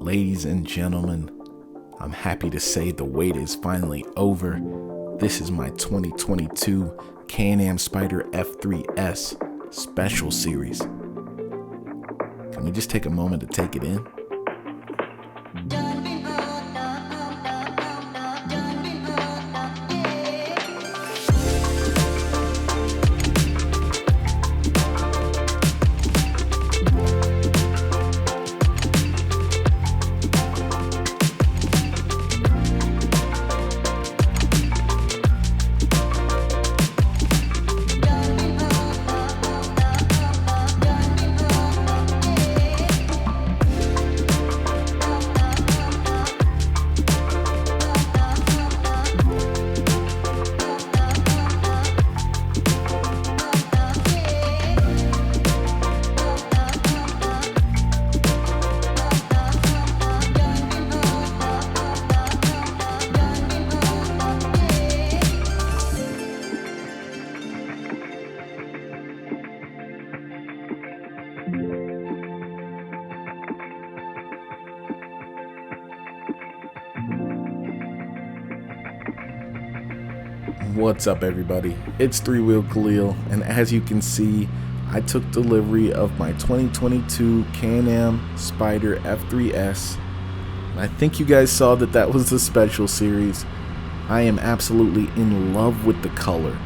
Ladies and gentlemen, I'm happy to say the wait is finally over. This is my 2022 Can-Am Spyder F3-S Special Series. Can we just take a moment to take it in? What's up, everybody? It's Three Wheel Khalil, and as you can see, I took delivery of my 2022 Can-Am Spyder F3-S. And I think you guys saw that was the special series. I am absolutely in love with the color.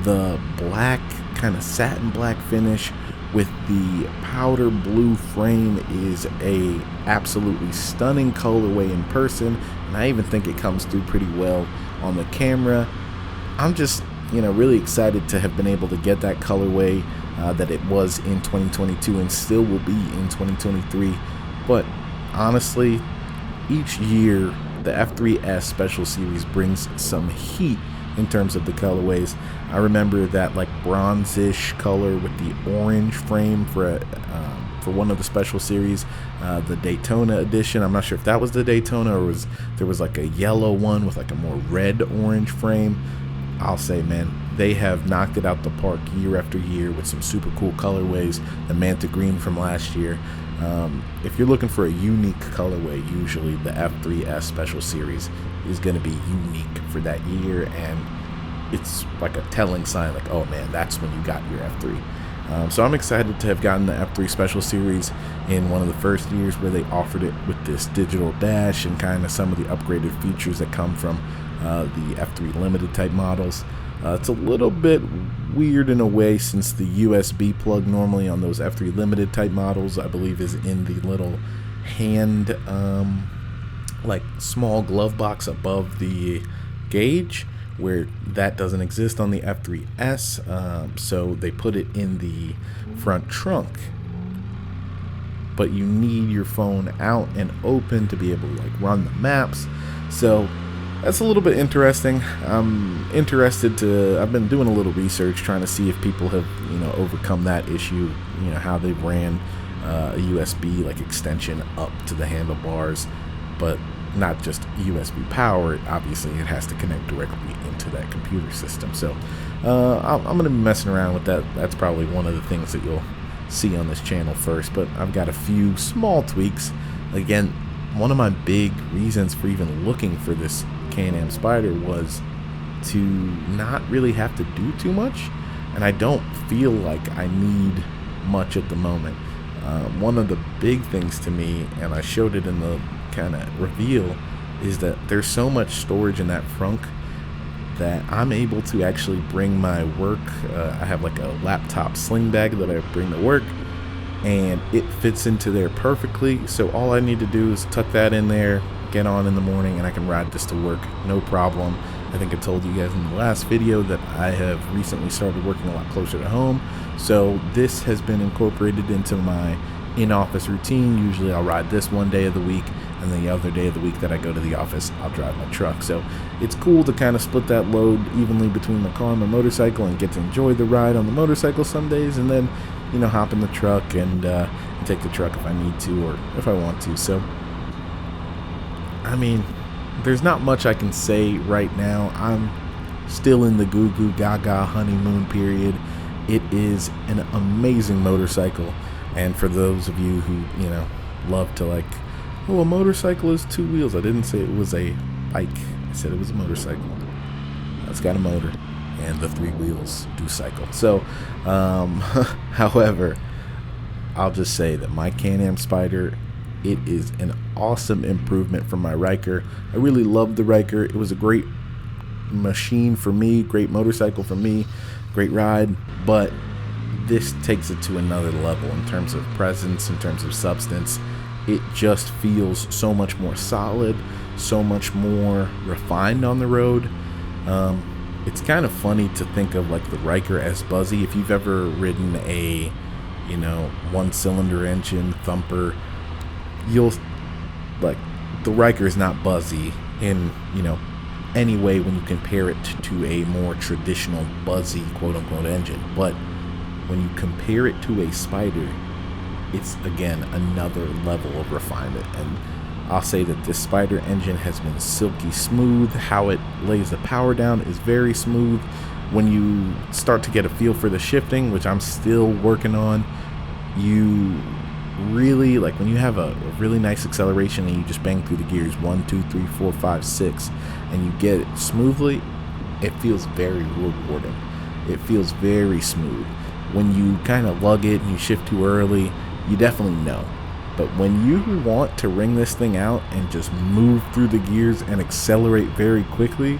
The black, kind of satin black finish with the powder blue frame is a absolutely stunning colorway in person, and I even think it comes through pretty well on the camera. I'm just, really excited to have been able to get that colorway that it was in 2022 and still will be in 2023. But honestly, each year the F3-S Special Series brings some heat in terms of the colorways. I remember that like bronze-ish color with the orange frame for one of the Special Series, the Daytona edition. I'm not sure if that was the Daytona or there was like a yellow one with like a more red-orange frame. I'll say, man, they have knocked it out the park year after year with some super cool colorways. The Manta Green from last year. If you're looking for a unique colorway, usually the F3-S Special Series is going to be unique for that year, and it's like a telling sign, like, oh man, that's when you got your F3. So I'm excited to have gotten the F3 Special Series in one of the first years where they offered it with this digital dash and kind of some of the upgraded features that come from the F3 Limited type models. It's a little bit weird in a way, since the USB plug normally on those F3 Limited type models, I believe, is in the little hand, like small glove box above the gauge, where that doesn't exist on the F3-S. So they put it in the front trunk, but you need your phone out and open to be able to like run the maps. So that's a little bit interesting. I'm interested I've been doing a little research trying to see if people have, overcome that issue, how they ran a USB like extension up to the handlebars, but not just USB power. Obviously it has to connect directly into that computer system. So I'm going to be messing around with that. That's probably one of the things that you'll see on this channel first, but I've got a few small tweaks. Again, one of my big reasons for even looking for this Can-Am Spyder was to not really have to do too much, and I don't feel like I need much at the moment. One of the big things to me, and I showed it in the kind of reveal, is that there's so much storage in that frunk that I'm able to actually bring my work. I have like a laptop sling bag that I bring to work, and it fits into there perfectly. So all I need to do is tuck that in there, get on in the morning, and I can ride this to work, no problem. I think I told you guys in the last video that I have recently started working a lot closer to home, so this has been incorporated into my in-office routine. Usually I'll ride this one day of the week, and then the other day of the week that I go to the office, I'll drive my truck. So it's cool to kind of split that load evenly between my car and my motorcycle, and get to enjoy the ride on the motorcycle some days, and then hop in the truck and take the truck if I need to or if I want to. So I mean, there's not much I can say right now. I'm still in the goo goo gaga honeymoon period. It is an amazing motorcycle, and for those of you who love to like Oh, a motorcycle is 2 wheels. I didn't say it was a bike. I said it was a motorcycle. It's got a motor, and the 3 wheels do cycle. So, however, I'll just say that my Can-Am Spyder, it is an awesome improvement from my Ryker. I really loved the Ryker. It was a great machine for me, great motorcycle for me, great ride, but this takes it to another level in terms of presence, in terms of substance. It just feels so much more solid, so much more refined on the road. It's kind of funny to think of like the Ryker as buzzy. If you've ever ridden a, 1-cylinder engine thumper, you'll like the Ryker is not buzzy in, any way when you compare it to a more traditional buzzy quote unquote engine. But when you compare it to a Spyder, it's again another level of refinement. And I'll say that this Spyder engine has been silky smooth. How it lays the power down is very smooth. When you start to get a feel for the shifting, which I'm still working on, you really like when you have a really nice acceleration and you just bang through the gears 1, 2, 3, 4, 5, 6, and you get it smoothly, it feels very rewarding. It feels very smooth. When you kind of lug it and you shift too early, you definitely know. But when you want to wring this thing out and just move through the gears and accelerate very quickly,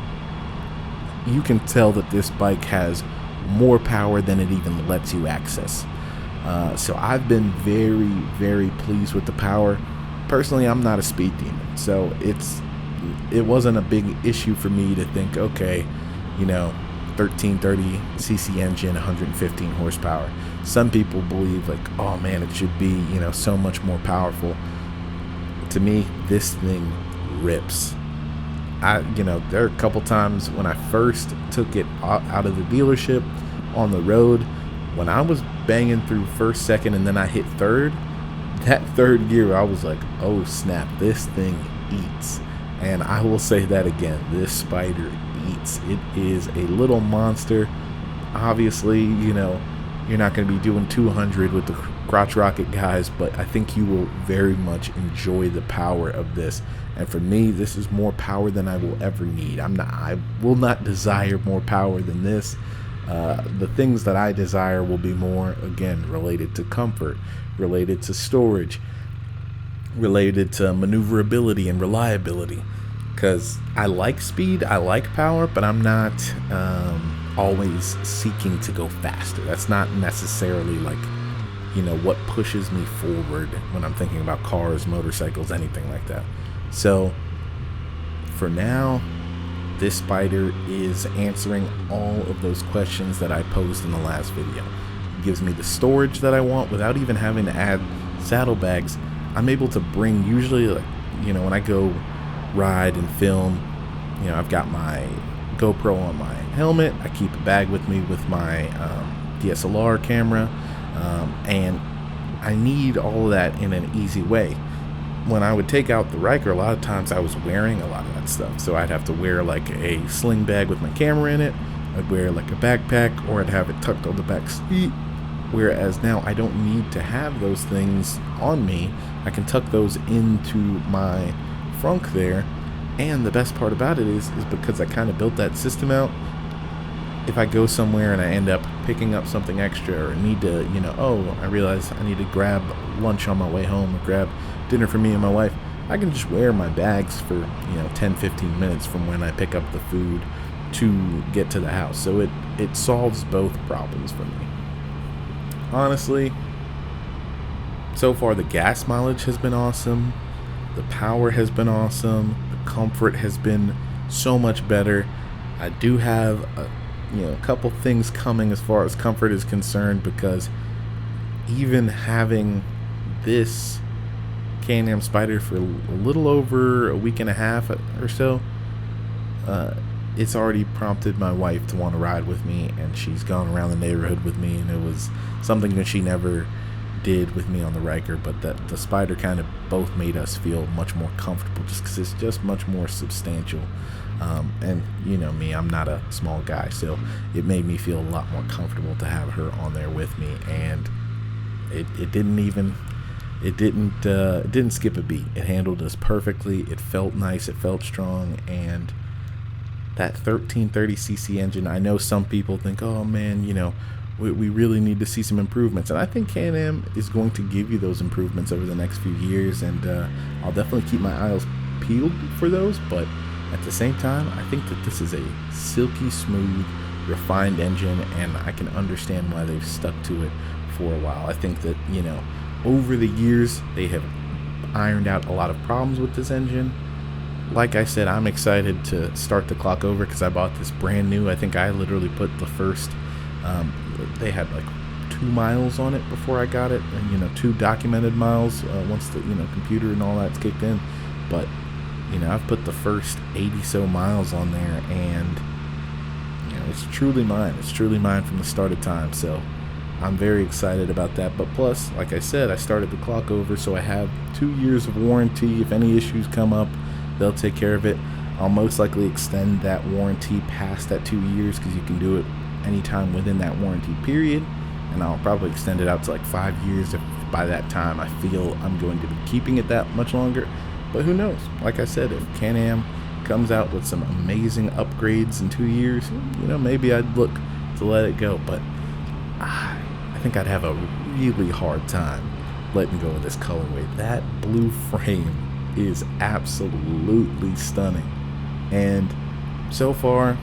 you can tell that this bike has more power than it even lets you access. So I've been very, very pleased with the power. Personally, I'm not a speed demon, so it wasn't a big issue for me to think, okay, 1330 cc engine, 115 horsepower. Some people believe like, oh man, it should be, so much more powerful. To me, this thing rips. There are a couple times when I first took it out of the dealership on the road, when I was banging through first, second, and then I hit third, that third gear, I was like, oh snap, this thing eats. And I will say that again, this Spyder eats. It is a little monster. Obviously, you're not going to be doing 200 with the crotch rocket guys, but I think you will very much enjoy the power of this. And for me, this is more power than I will ever need. I will not desire more power than this. The things that I desire will be more, again, related to comfort, related to storage, related to maneuverability and reliability. Because I like speed, I like power, but I'm not always seeking to go faster. That's not necessarily like, what pushes me forward when I'm thinking about cars, motorcycles, anything like that. So for now, this Spyder is answering all of those questions that I posed in the last video. It gives me the storage that I want without even having to add saddlebags. I'm able to bring, usually, like, when I go ride and film, I've got my GoPro on my helmet. I keep a bag with me with my DSLR camera, and I need all of that in an easy way. When I would take out the Ryker, a lot of times I was wearing a lot of that stuff. So I'd have to wear like a sling bag with my camera in it. I'd wear like a backpack, or I'd have it tucked on the back seat. Whereas now I don't need to have those things on me. I can tuck those into my frunk there. And the best part about it is because I kind of built that system out, if I go somewhere and I end up picking up something extra or need to, I realize I need to grab lunch on my way home or grab dinner for me and my wife, I can just wear my bags for 10-15 minutes from when I pick up the food to get to the house. So it solves both problems for me. Honestly, so far the gas mileage has been awesome, the power has been awesome, the comfort has been so much better. I do have a couple things coming as far as comfort is concerned, because even having this Can-Am Spyder for a little over a week and a half or so, it's already prompted my wife to want to ride with me, and she's gone around the neighborhood with me, and it was something that she never did with me on the Ryker, but that the Spyder kind of both made us feel much more comfortable, just because it's just much more substantial. And me, I'm not a small guy, so it made me feel a lot more comfortable to have her on there with me. And it didn't even it didn't skip a beat. It handled us perfectly. It felt nice. It felt strong. And that 1330cc engine, I know some people think, oh man, we really need to see some improvements. And I think Can-Am is going to give you those improvements over the next few years. And I'll definitely keep my eyes peeled for those. But at the same time, I think that this is a silky smooth, refined engine, and I can understand why they've stuck to it for a while. I think that, over the years, they have ironed out a lot of problems with this engine. Like I said, I'm excited to start the clock over because I bought this brand new. I think I literally put the first, they had like 2 miles on it before I got it, and 2 documented miles once the computer and all that's kicked in. But I've put the first 80 so miles on there, and it's truly mine. It's truly mine from the start of time. So I'm very excited about that. But plus, like I said, I started the clock over, so I have 2 years of warranty. If any issues come up, they'll take care of it. I'll most likely extend that warranty past that 2 years because you can do it anytime within that warranty period. And I'll probably extend it out to like 5 years if by that time I feel I'm going to be keeping it that much longer. But who knows? Like I said, if Can-Am comes out with some amazing upgrades in 2 years, maybe I'd look to let it go. But I think I'd have a really hard time letting go of this colorway. That blue frame is absolutely stunning, and so far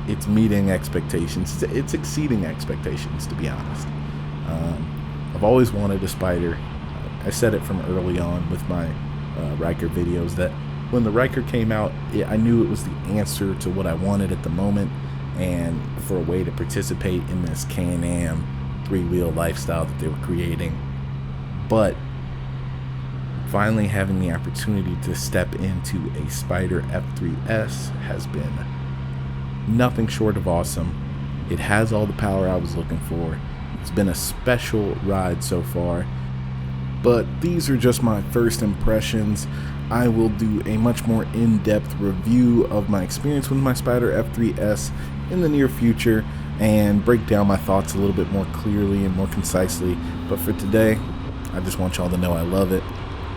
it's meeting expectations. It's exceeding expectations, to be honest. I've always wanted a Spyder. I said it from early on with my Riker videos that when the Riker came out, I knew it was the answer to what I wanted at the moment, and for a way to participate in this Can-Am 3-wheel lifestyle that they were creating. But finally having the opportunity to step into a Spyder F3-S has been nothing short of awesome. It has all the power I was looking for. It's been a special ride so far. But these are just my first impressions. I will do a much more in-depth review of my experience with my Spyder F3-S in the near future and break down my thoughts a little bit more clearly and more concisely. But for today, I just want y'all to know I love it,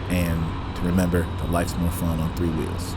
and to remember that life's more fun on 3 wheels.